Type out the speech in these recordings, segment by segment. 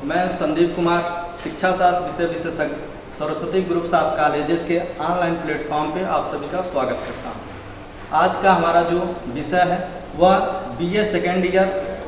मैं संदीप कुमार शिक्षा शास्त्र विषय विशेषज्ञ सरस्वती ग्रुप्स ऑफ कॉलेजेस के ऑनलाइन प्लेटफॉर्म पे आप सभी का स्वागत करता हूँ। आज का हमारा जो विषय है वह बीए सेकेंड ईयर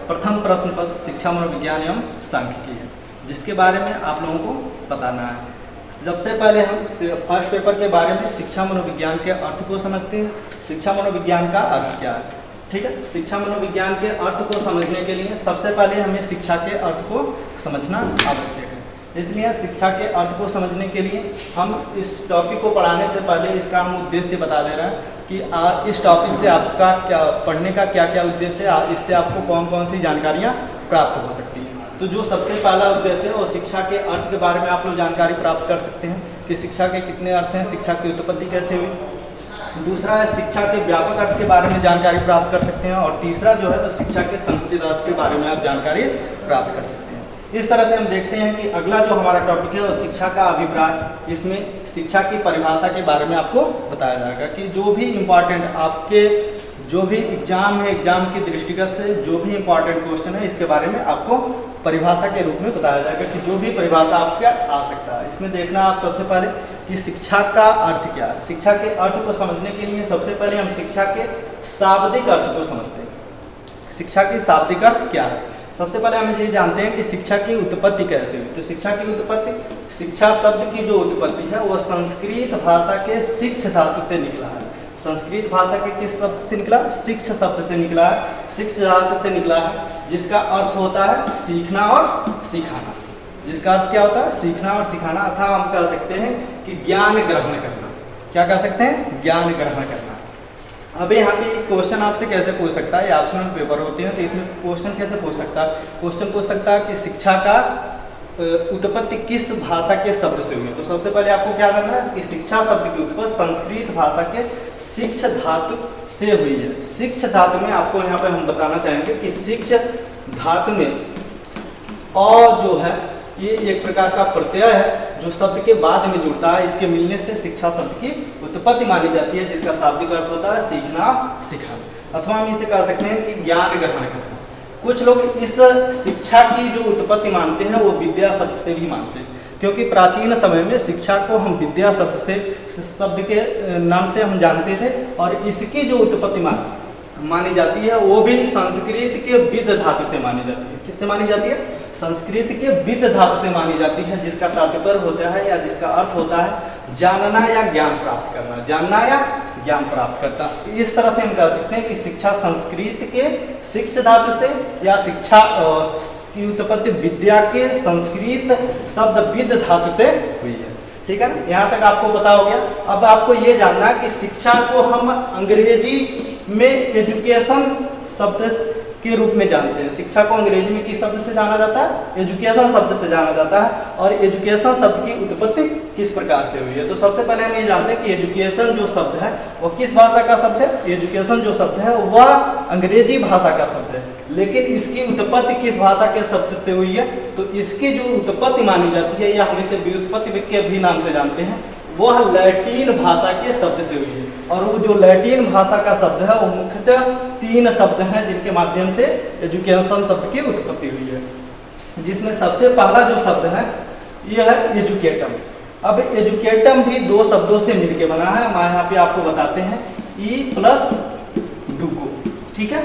प्रथम प्रश्न पत्र शिक्षा मनोविज्ञान एवं सांख्यिकी है, जिसके बारे में आप लोगों को बताना है। सबसे पहले हम फर्स्ट पेपर के बारे में शिक्षा मनोविज्ञान के अर्थ को समझते हैं। शिक्षा मनोविज्ञान का अर्थ क्या है, ठीक है। शिक्षा मनोविज्ञान के अर्थ को समझने के लिए सबसे पहले हमें शिक्षा के अर्थ को समझना आवश्यक है। इसलिए शिक्षा के अर्थ को समझने के लिए हम इस टॉपिक को पढ़ाने से पहले इसका हम उद्देश्य बता दे रहे हैं कि इस टॉपिक से आपका क्या पढ़ने का क्या क्या उद्देश्य है, इससे आपको कौन कौन सी जानकारियाँ प्राप्त हो सकती हैं। तो जो सबसे पहला उद्देश्य है वो शिक्षा के अर्थ के बारे में आप लोग जानकारी प्राप्त कर सकते हैं कि शिक्षा के कितने अर्थ हैं, शिक्षा की उत्पत्ति कैसे हुई। दूसरा है शिक्षा के व्यापक अर्थ के बारे में जानकारी प्राप्त कर सकते हैं, और तीसरा जो है तो शिक्षा के संकुचित अर्थ के बारे में आप जानकारी प्राप्त कर सकते हैं। इस तरह से हम देखते हैं कि अगला जो हमारा टॉपिक है वो शिक्षा का अभिप्राय। इसमें शिक्षा की परिभाषा के बारे में आपको बताया जाएगा कि जो भी इम्पॉर्टेंट आपके जो भी एग्जाम है, एग्जाम की दृष्टिगत से जो भी इम्पॉर्टेंट क्वेश्चन है इसके बारे में आपको परिभाषा के रूप में बताया जाएगा कि जो भी परिभाषा आपके आ सकता है। इसमें देखना आप सबसे पहले कि शिक्षा का अर्थ क्या है। शिक्षा के अर्थ को समझने के लिए सबसे पहले हम शिक्षा के शाब्दिक अर्थ को समझते हैं। शिक्षा की शाब्दिक अर्थ क्या है, सबसे पहले हम ये जानते हैं कि शिक्षा की उत्पत्ति कैसे हुई। तो शिक्षा की उत्पत्ति, शिक्षा शब्द की जो उत्पत्ति है वह संस्कृत भाषा के शिक्ष धातु से निकला है। संस्कृत भाषा के किस शब्द से निकला? शिक्ष शब्द से निकला है, शिक्ष धातु से निकला है, जिसका अर्थ होता है सीखना और सिखाना। जिसका अर्थ क्या होता है? सीखना और सिखाना, अथवा हम कह सकते हैं कि ज्ञान ग्रहण करना। क्या कह सकते हैं? ज्ञान ग्रहण करना। अब यहाँ पे क्वेश्चन आपसे कैसे पूछ सकता है, ये ऑप्शनल पेपर होते हैं तो इसमें क्वेश्चन कैसे पूछ सकता है? क्वेश्चन पूछ सकता है कि शिक्षा का उत्पत्ति किस भाषा के शब्द से हुई है। तो सबसे पहले आपको क्या करना है कि शिक्षा शब्द की उत्पत्ति संस्कृत भाषा के शिक्ष धातु से हुई है। शिक्ष धातु में आपको यहाँ पे हम बताना चाहेंगे कि शिक्ष धातु में और जो है ये एक प्रकार का प्रत्यय है जो शब्द के बाद में जुड़ता है। इसके मिलने से शिक्षा शब्द की उत्पत्ति मानी जाती है, जिसका शाब्दिक अर्थ होता है सीखना सिखाना, अथवा हम इसे कह सकते हैं कि ज्ञान ग्रहण करना। कुछ लोग इस शिक्षा की जो उत्पत्ति मानते हैं वो विद्या शब्द से भी मानते हैं, क्योंकि प्राचीन समय में शिक्षा को हम विद्या शब्द के नाम से हम जानते थे, और इसकी जो उत्पत्ति मानी जाती है वो भी संस्कृत के विद धातु से मानी जाती है। किससे मानी जाती है? संस्कृत के विद धातु से मानी जाती है, जिसका तात्पर्य होता है या जिसका अर्थ होता है जानना या ज्ञान प्राप्त करना, जानना या ज्ञान प्राप्त करता। इस तरह से हम कह सकते हैं कि शिक्षा संस्कृत के शिक्ष धातु से या शिक्षा की उत्पत्ति विद्या के संस्कृत शब्द विद धातु से हुई है। ठीक है ना, यहाँ तक आपको पता हो गया। अब आपको ये जानना है कि शिक्षा को हम अंग्रेजी में एजुकेशन शब्द के रूप में जानते हैं। शिक्षा को अंग्रेजी में किस शब्द से जाना जाता है? एजुकेशन शब्द से जाना जाता है। और एजुकेशन शब्द की उत्पत्ति किस प्रकार से हुई है? तो सबसे पहले हम ये जानते हैं कि एजुकेशन जो शब्द है वो किस भाषा का शब्द है? एजुकेशन जो शब्द है वह अंग्रेजी भाषा का शब्द है, लेकिन इसकी उत्पत्ति किस भाषा के शब्द से हुई है? तो इसकी जो उत्पत्ति मानी जाती है या हम इसे व्युत्पत्ति के भी नाम से जानते हैं, वह लैटिन भाषा के शब्द से हुई है। और वो जो लैटिन भाषा का शब्द है वो मुख्यतः 3 शब्द हैं जिनके माध्यम से एजुकेशन शब्द की उत्पत्ति हुई है, जिसमें सबसे पहला जो शब्द है यह है एजुकेटम। अब एजुकेटम भी 2 शब्दों से मिलकर बना है। हम यहाँ पे आपको बताते हैं ई प्लस डुको। ठीक है,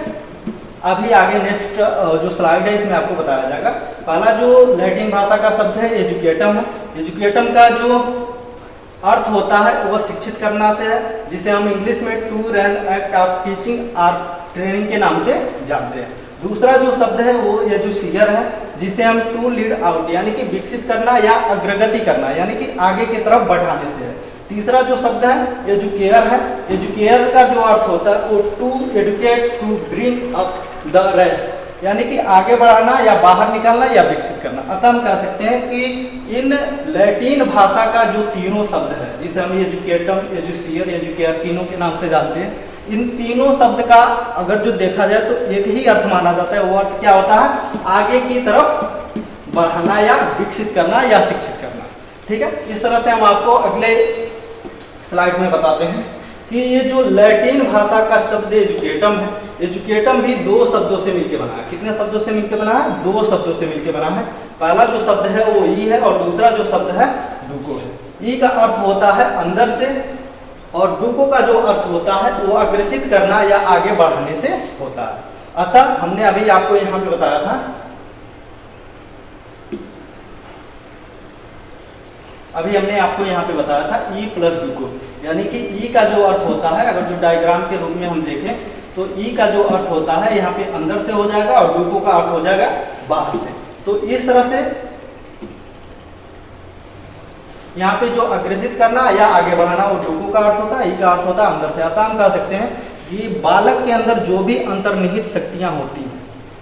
अभी आगे नेक्स्ट जो स्लाइड है इसमें आपको बताया जाएगा। पहला जो लैटिन भाषा का शब्द है एजुकेटम है। एजुकेटम का जो अर्थ होता है वह शिक्षित करना से है, जिसे हम इंग्लिश में to run act of teaching और ट्रेनिंग के नाम से जानते हैं। दूसरा जो शब्द है वो एजुशियर है, जिसे हम टू लीड आउट यानी कि विकसित करना या अग्रगति करना यानी कि आगे की तरफ बढ़ाने से है। तीसरा जो शब्द है एजुकेयर है। एजुकेयर का जो अर्थ होता है वो to educate to bring up the rest यानी कि आगे बढ़ाना या बाहर निकालना या विकसित करना। अतः हम कह सकते हैं कि इन लैटिन भाषा का जो तीनों शब्द है, जिसे हम एजुकेटम, एजुशियर, एजुकेयर तीनों के नाम से जानते हैं, इन तीनों शब्द का अगर जो देखा जाए तो एक ही अर्थ माना जाता है। वो अर्थ क्या होता है? आगे की तरफ बढ़ाना या विकसित करना या शिक्षित करना। ठीक है, इस तरह से हम आपको अगले स्लाइड में बताते हैं कि ये जो लैटिन भाषा का शब्द एजुकेटम है, एजुकेटम भी दो शब्दों से मिलकर बना है। कितने शब्दों से मिलकर बना है? दो शब्दों से मिलकर बना है। पहला जो शब्द है वो ई है और दूसरा जो शब्द है डूको है। ई का अर्थ होता है अंदर से और डूको का जो अर्थ होता है वो अग्रसित करना या आगे बढ़ाने से होता है। अतः हमने अभी आपको यहाँ पे बताया था, अभी हमने आपको यहाँ पे बताया था ई प्लस डूको, यानी कि ई का जो अर्थ होता है, अगर जो डायग्राम के रूप में हम देखें तो ई का जो अर्थ होता है यहाँ पे अंदर से हो जाएगा और डूको का अर्थ हो जाएगा बाहर से। तो इस तरह से यहाँ पे जो अग्रसित करना या आगे बढ़ाना वो डूको का अर्थ होता है, ई का अर्थ होता है अंदर से। अतः हम कह सकते हैं कि बालक के अंदर जो भी अंतर्निहित शक्तियां होती हैं,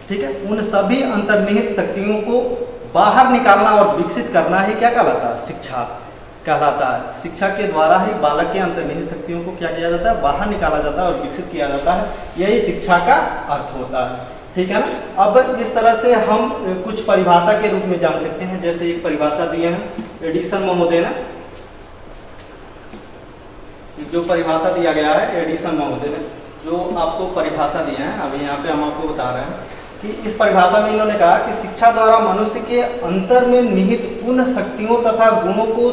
ठीक है, उन सभी अंतर्निहित शक्तियों को बाहर निकालना और विकसित करना ही क्या कहलाता है? शिक्षा कहलाता है। शिक्षा के द्वारा ही बालक के अंतर्निहित शक्तियों को क्या किया जाता है? बाहर निकाला जाता है और विकसित किया जाता है। यही शिक्षा का अर्थ होता है, ठीक है ना। अब इस तरह से हम कुछ परिभाषा के रूप में जान सकते हैं। जैसे एक परिभाषा दिए हैं एडिसन महोदय ने, जो परिभाषा दिया गया है एडिसन महोदय ने, जो आपको परिभाषा दिया है, अभी यहाँ पे हम आपको बता रहे हैं कि इस परिभाषा में इन्होंने कहा कि शिक्षा द्वारा मनुष्य के अंतर में निहित उन शक्तियों तथा गुणों को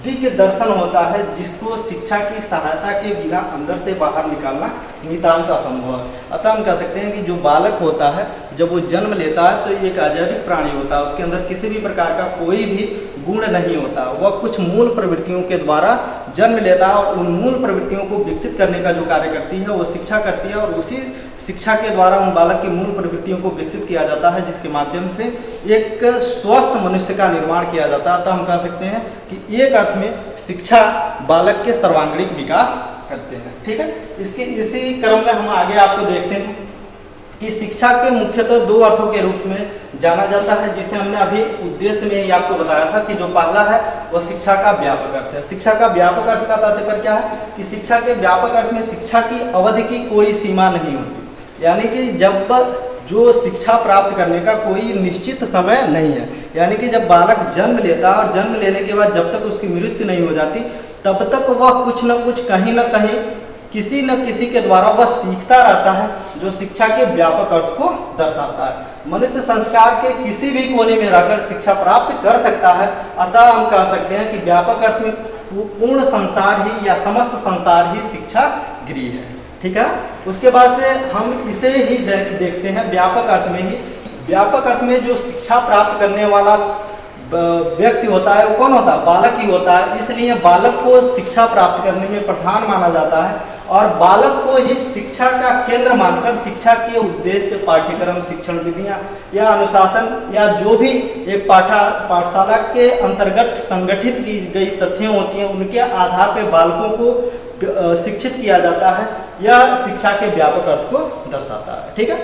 दिव्य दर्शन होता है जिसको शिक्षा की सहायता के बिना अंदर से बाहर निकालना नितांत असंभव है। अतः हम कह सकते हैं कि जो बालक होता है जब वो जन्म लेता है तो एक अजैविक प्राणी होता है, उसके अंदर किसी भी प्रकार का कोई भी गुण नहीं होता। वह कुछ मूल प्रवृत्तियों के द्वारा जन्म लेता है और उन मूल प्रवृत्तियों को विकसित करने का जो कार्य करती है वो शिक्षा करती है और उसी शिक्षा के द्वारा उन बालक की मूल प्रवृत्तियों को विकसित किया जाता है, जिसके माध्यम से एक स्वस्थ मनुष्य का निर्माण किया जाता है। तो हम कह सकते हैं कि एक अर्थ में शिक्षा बालक के सर्वांगीण विकास करते हैं, ठीक है। इसी क्रम में हम आगे आपको देखते हैं कि शिक्षा के मुख्यतः दो अर्थों के रूप में जाना जाता है, जिसे हमने अभी उद्देश्य में ही आपको बताया था कि जो पहला है वह शिक्षा का व्यापक अर्थ है। शिक्षा का व्यापक अर्थ का तात्पर्य क्या है कि शिक्षा के व्यापक अर्थ में शिक्षा की अवधि की कोई सीमा नहीं होती, यानी कि जब जो शिक्षा प्राप्त करने का कोई निश्चित समय नहीं है, यानी कि जब बालक जन्म लेता है और जन्म लेने के बाद जब तक उसकी मृत्यु नहीं हो जाती तब तक वह कुछ न कुछ कहीं न कहीं किसी न किसी के द्वारा वह सीखता रहता है, जो शिक्षा के व्यापक अर्थ को दर्शाता है। मनुष्य संस्कार के किसी भी कोने में रहकर शिक्षा प्राप्त कर सकता है। अतः हम कह सकते हैं कि व्यापक अर्थ में पूर्ण संसार ही या समस्त संसार ही शिक्षा गृह है, ठीक है। उसके बाद से हम इसे ही देखते हैं व्यापक अर्थ में ही। व्यापक अर्थ में जो शिक्षा प्राप्त करने वाला व्यक्ति होता है वो कौन होता है? बालक ही होता है। इसलिए बालक को शिक्षा प्राप्त करने में प्रधान माना जाता है और बालक को ही शिक्षा का केंद्र मानकर शिक्षा के उद्देश्य, पाठ्यक्रम, शिक्षण विधियां या अनुशासन या जो भी एक पाठशाला के अंतर्गत संगठित की गई तथ्य होती हैं उनके आधार पर बालकों को शिक्षित किया जाता है। यह शिक्षा के व्यापक अर्थ को दर्शाता है, ठीक है।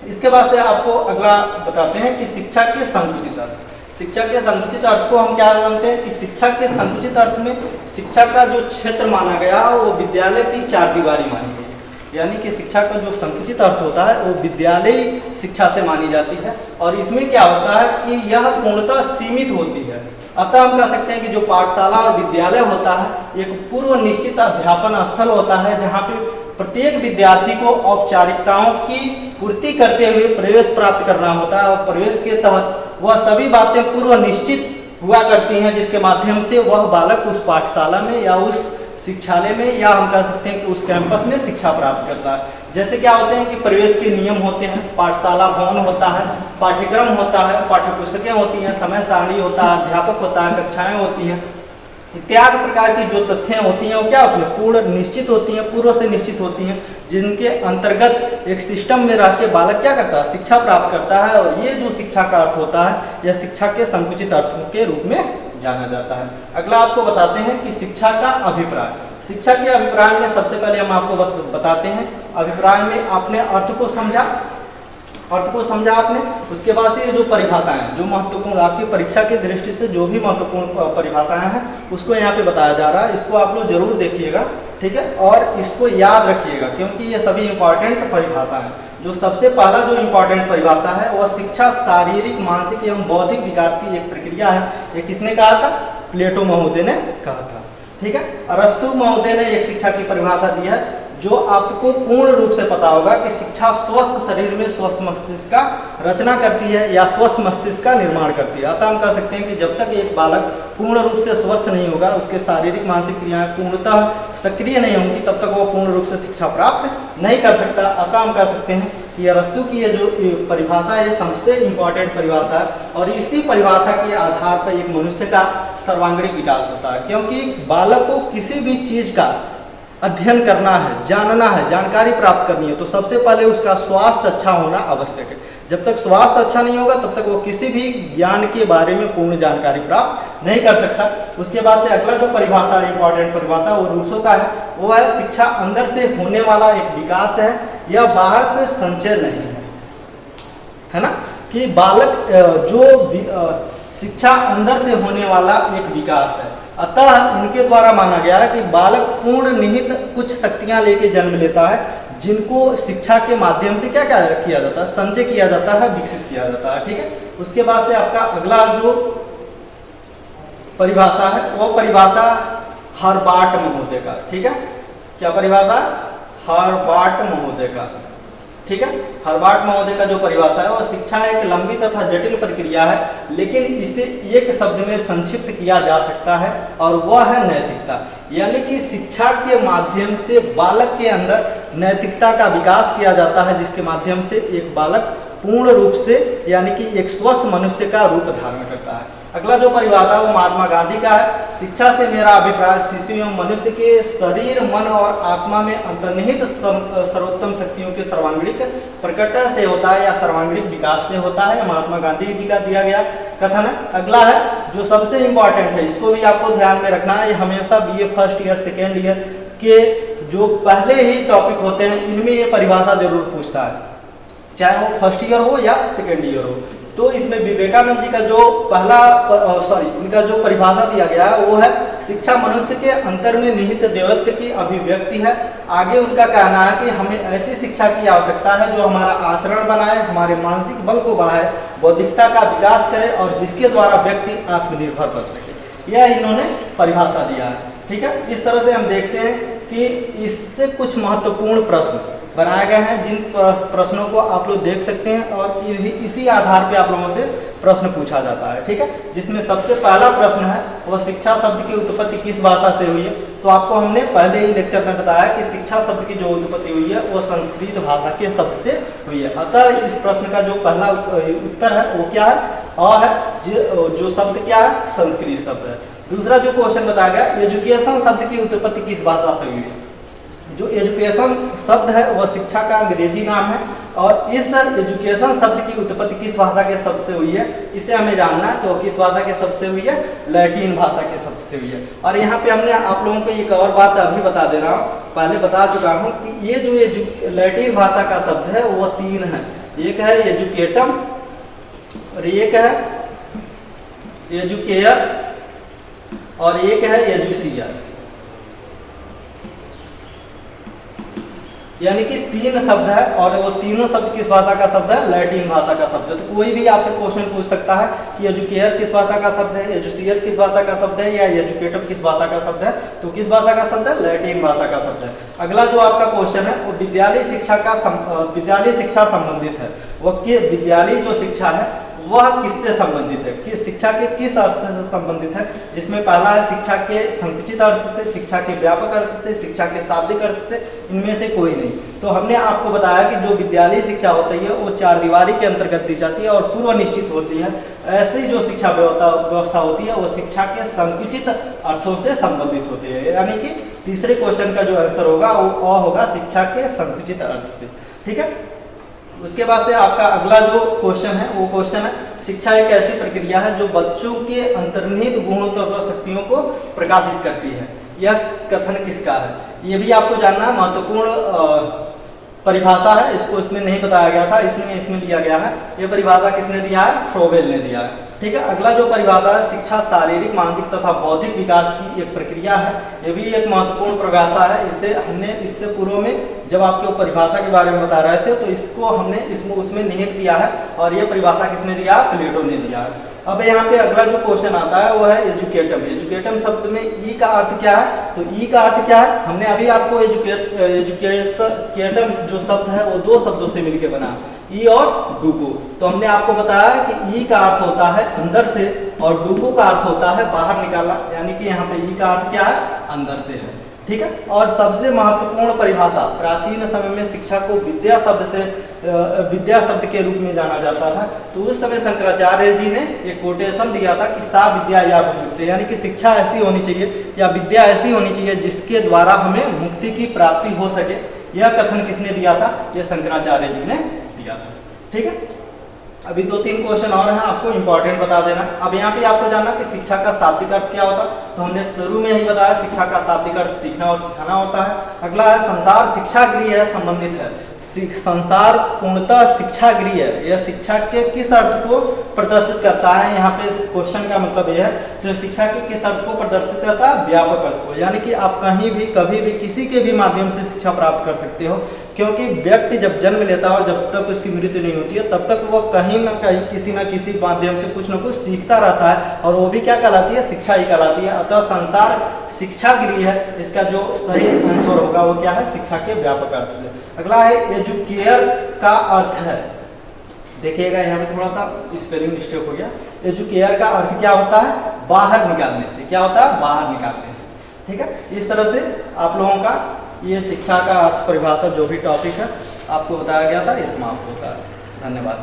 इसके बाद से आपको अगला बताते हैं कि शिक्षा के संकुचित अर्थ। शिक्षा के संकुचित अर्थ को हम क्या जानते हैं कि शिक्षा के संकुचित अर्थ में शिक्षा का जो क्षेत्र माना गया वो विद्यालय की चार दीवारी मानी गई है, यानी कि शिक्षा का जो संकुचित अर्थ होता है वो विद्यालयी शिक्षा से मानी जाती है और इसमें क्या होता है कि यह पूर्णतः सीमित होती है। अतः हम कह सकते हैं कि जो पाठशाला और विद्यालय होता है एक पूर्व निश्चित अध्यापन स्थल होता है जहाँ पे प्रत्येक विद्यार्थी को औपचारिकताओं की पूर्ति करते हुए प्रवेश प्राप्त करना होता है और प्रवेश के तहत वह सभी बातें पूर्व निश्चित हुआ करती हैं, जिसके माध्यम से वह बालक उस पाठशाला में या उस शिक्षालय में या हम कह सकते हैं कि उस कैंपस में शिक्षा प्राप्त करता है। जैसे क्या होते हैं कि प्रवेश के नियम होते हैं, पाठशाला भवन होता है, पाठ्यक्रम होता है, पाठ्यपुस्तकें होती हैं, समय सारणी होता है, अध्यापक होता है, कक्षाएं होती हैं, इत्यादि प्रकार की जो तथ्य होती हैं वो क्या होती हैं? पूर्ण निश्चित होती हैं, पूर्व से निश्चित होती हैं, जिनके अंतर्गत एक सिस्टम में रह के बालक क्या करता है? शिक्षा प्राप्त करता है। और ये जो शिक्षा का अर्थ होता है यह शिक्षा के संकुचित अर्थों के रूप में जाना जाता है। अगला आपको बताते हैं कि शिक्षा का अभिप्राय। शिक्षा के अभिप्राय में सबसे पहले हम आपको बताते हैं, अभिप्राय में आपने अर्थ को समझा आपने, उसके बाद से ये जो परिभाषाएं हैं जो महत्वपूर्ण आपकी परीक्षा की दृष्टि से जो भी महत्वपूर्ण परिभाषाएं हैं उसको यहाँ पे बताया जा रहा है। इसको आप लोग जरूर देखिएगा, ठीक है, और इसको याद रखिएगा क्योंकि ये सभी इंपॉर्टेंट परिभाषा है। जो सबसे पहला जो इंपॉर्टेंट परिभाषा है वह शिक्षा शारीरिक, मानसिक एवं बौद्धिक विकास की एक प्रक्रिया है। ये किसने कहा था? प्लेटो महोदय ने कहा था, ठीक है। अरस्तु महोदय ने एक शिक्षा की परिभाषा दी है जो आपको पूर्ण रूप से पता होगा कि शिक्षा स्वस्थ शरीर में स्वस्थ मस्तिष्क का रचना करती है या स्वस्थ मस्तिष्क का निर्माण करती है। अतः हम कह सकते हैं कि जब तक एक बालक पूर्ण रूप से स्वस्थ नहीं होगा, उसके शारीरिक मानसिक क्रियाएं पूर्णतः सक्रिय नहीं होंगी, तब तक वो पूर्ण रूप से शिक्षा प्राप्त नहीं कर सकता। अतः हम कह सकते हैं कि अरस्तु की ये जो परिभाषा है सबसे इम्पोर्टेंट परिभाषा है और इसी परिभाषा के आधार पर एक मनुष्य का सर्वांगीण विकास होता है। क्योंकि बालक को किसी भी चीज का अध्ययन करना है, जानना है, जानकारी प्राप्त करनी है, तो सबसे पहले उसका स्वास्थ्य अच्छा होना आवश्यक है। जब तक स्वास्थ्य अच्छा नहीं होगा तब तक वो किसी भी ज्ञान के बारे में पूर्ण जानकारी प्राप्त नहीं कर सकता। उसके बाद से अगला जो परिभाषा इंपॉर्टेंट परिभाषा वो रूसो का है, वो है शिक्षा अंदर से होने वाला एक विकास है, यह बाहर से संचय नहीं है ना। कि बालक जो शिक्षा अंदर से होने वाला एक विकास है। अतः इनके द्वारा माना गया है कि बालक पूर्ण निहित कुछ शक्तियां लेके जन्म लेता है, जिनको शिक्षा के माध्यम से क्या क्या किया जाता है, संचय किया जाता है, विकसित किया जाता है। ठीक है। उसके बाद से आपका अगला जो परिभाषा है वो परिभाषा हर्बार्ट महोदय का। ठीक है। क्या परिभाषा? हर्बार्ट महोदय का। ठीक है। हर्बार्ट महोदय का जो परिभाषा है वो शिक्षा एक लंबी तथा जटिल प्रक्रिया है, लेकिन इसे एक शब्द में संक्षिप्त किया जा सकता है और वह है नैतिकता। यानी कि शिक्षा के माध्यम से बालक के अंदर नैतिकता का विकास किया जाता है, जिसके माध्यम से एक बालक पूर्ण रूप से यानी कि एक स्वस्थ मनुष्य का रूप धारण करता है। अगला जो परिभाषा वो महात्मा गांधी का है। शिक्षा से मेरा अभिप्राय शिशु एवं मनुष्य के शरीर, मन और आत्मा में अंतर्निहित सर्वोत्तम शक्तियों के सर्वांगीण प्रकट से होता है या सर्वांगीण विकास से होता है। महात्मा गांधी जी का दिया गया कथन है। अगला है जो सबसे इंपॉर्टेंट है, इसको भी आपको ध्यान में रखना है। ये हमेशा BA first year second year के जो पहले ही टॉपिक होते हैं इनमें ये परिभाषा जरूर पूछता है, चाहे वो फर्स्ट ईयर हो या सेकेंड ईयर हो। तो इसमें विवेकानंद जी का जो इनका जो परिभाषा दिया गया है वो है शिक्षा मनुष्य के अंतर में निहित देवत्व की अभिव्यक्ति है। आगे उनका कहना है कि हमें ऐसी शिक्षा की आवश्यकता है जो हमारा आचरण बनाए, हमारे मानसिक बल को बढ़ाए, बौद्धिकता का विकास करे और जिसके द्वारा व्यक्ति आत्मनिर्भर बन सके। यह इन्होंने परिभाषा दिया है। ठीक है। इस तरह से हम देखते हैं कि इससे कुछ महत्वपूर्ण प्रश्न बनाए गए हैं, जिन प्रश्नों को आप लोग देख सकते हैं और इसी आधार पे आप लोगों से प्रश्न पूछा जाता है। ठीक है। जिसमें सबसे पहला प्रश्न है वह शिक्षा शब्द की उत्पत्ति किस भाषा से हुई है। तो आपको हमने पहले ही लेक्चर में बताया कि शिक्षा शब्द की जो उत्पत्ति हुई है वो संस्कृत भाषा के शब्द से हुई है। अतः इस प्रश्न का जो पहला उत्तर है वो क्या है? अ है। जो शब्द क्या है? संस्कृत शब्द है। दूसरा जो क्वेश्चन बताया गया, एजुकेशन शब्द की उत्पत्ति किस भाषा से हुई है। जो एजुकेशन शब्द है वह शिक्षा का अंग्रेजी नाम है और इस एजुकेशन शब्द की उत्पत्ति किस भाषा के शब्द से हुई है इसे हमें जानना है। तो किस भाषा के शब्द से हुई है? लैटिन भाषा के शब्द से हुई है। और यहाँ पे हमने आप लोगों को एक और बात अभी बता दे रहा हूँ, पहले बता चुका हूँ कि ये जो लैटिन भाषा का शब्द है वो तीन है। एक है एजुकेटम और एक है एजुकेयर और एक है एजुसियर। यानी कि तीन शब्द है और वो तीनों शब्द किस भाषा का शब्द है? लैटिन भाषा का शब्द है। तो कोई भी आपसे क्वेश्चन पूछ सकता है कि एजुकेयर किस भाषा का शब्द है, एजुसियर किस भाषा का शब्द है या एजुकेटर किस भाषा का शब्द है। तो किस भाषा का शब्द है? लैटिन भाषा का शब्द है। अगला जो आपका क्वेश्चन है वो विद्यालय शिक्षा संबंधित है। वह विद्यालय जो शिक्षा है वह किससे संबंधित है, कि शिक्षा के किस अर्थ से संबंधित है। जिसमें पहला है शिक्षा के संकुचित अर्थ से, शिक्षा के व्यापक अर्थ से, शिक्षा के शाब्दिक अर्थ से, इनमें से कोई नहीं। तो हमने आपको बताया कि जो विद्यालय शिक्षा होती है वो चार दीवारी के अंतर्गत दी जाती है और पूर्व निश्चित होती है। ऐसी जो शिक्षा व्यवस्था होती है वो शिक्षा के संकुचित अर्थों से संबंधित होती है। यानी कि तीसरे क्वेश्चन का जो आंसर होगा वो अ होगा, शिक्षा के संकुचित अर्थ से। ठीक है। उसके बाद से आपका अगला जो क्वेश्चन है वो क्वेश्चन है शिक्षा एक ऐसी प्रक्रिया है जो बच्चों के अंतर्निहित गुणों तथा शक्तियों को प्रकाशित करती है। यह कथन किसका है? ये भी आपको जानना महत्वपूर्ण परिभाषा है। इसको इसमें नहीं बताया गया था, इसलिए इसमें दिया गया है। ये परिभाषा किसने दिया है? फ्रोबेल ने दिया है। ठीक है। अगला जो परिभाषा है शिक्षा शारीरिक, मानसिक तथा बौद्धिक विकास की एक प्रक्रिया है। ये भी एक महत्वपूर्ण परिभाषा है। इसे हमने इससे पूर्व में जब आपके परिभाषा के बारे में बता रहे थे तो इसको हमने उसमें निहित किया है और ये परिभाषा किसने दिया? प्लेटो ने दिया है। अब यहाँ पे अगला जो क्वेश्चन आता है वो है एजुकेटम। एजुकेटम शब्द में ई का अर्थ क्या है? तो ई का अर्थ क्या है? हमने अभी आपको एजुकेटम जो शब्द है वो दो शब्दों से मिलकर बना, ई और डूको। तो हमने आपको बताया कि ई का अर्थ होता है अंदर से और डूको का अर्थ होता है बाहर निकाला, यानी कि यहाँ पे ई का अर्थ क्या है? अंदर से है। ठीक है। और सबसे महत्वपूर्ण परिभाषा, प्राचीन समय में शिक्षा को विद्या शब्द के रूप में जाना जाता था। तो उस समय शंकराचार्य जी ने एक कोटेशन दिया था कि सा विद्या या मुक्ति, यानी कि शिक्षा ऐसी होनी चाहिए या विद्या ऐसी होनी चाहिए जिसके द्वारा हमें मुक्ति की प्राप्ति हो सके। यह कथन किसने दिया था? यह शंकराचार्य जी ने दिया था। ठीक है। अभी 2-3 क्वेश्चन और हैं, आपको इंपॉर्टेंट बता देना। अब यहाँ पे आपको जानना कि शिक्षा का शाब्दिक अर्थ क्या होता है। तो हमने शुरू में ही बताया शिक्षा का शाब्दिक अर्थ सीखना और सिखाना होता है। अगला है संसार शिक्षा गृह है, संबंधित है। संसार पूर्णतः शिक्षा गृह है, यह शिक्षा के किस अर्थ को प्रदर्शित करता है? यहाँ पे क्वेश्चन का मतलब यह है जो शिक्षा के किस अर्थ को प्रदर्शित करता है? व्यापक अर्थ को, यानी कि आप कहीं भी कभी भी किसी के भी माध्यम से शिक्षा प्राप्त कर सकते हो, क्योंकि व्यक्ति जब जन्म लेता है और जब तक उसकी मृत्यु नहीं होती है तब तक वह कहीं ना कहीं किसी न किसी माध्यम से कुछ न कुछ सीखता रहता है, और वो भी क्या कहलाती है? शिक्षा ही कहलाती है। अतः संसार शिक्षा गृह है, इसका जो सही आंसर होगा वो क्या है? शिक्षा के व्यापक अर्थ से। अगला है एजुकेयर का अर्थ है, देखिएगा यहाँ पे थोड़ा सा स्पेलिंग मिस्टेक हो गया। एजुकेयर का अर्थ क्या होता है? बाहर निकालने से। क्या होता है? बाहर निकालने से। ठीक है। इस तरह से आप लोगों का ये शिक्षा का अर्थ परिभाषा जो भी टॉपिक है आपको बताया गया था, ये समाप्त होता है। धन्यवाद।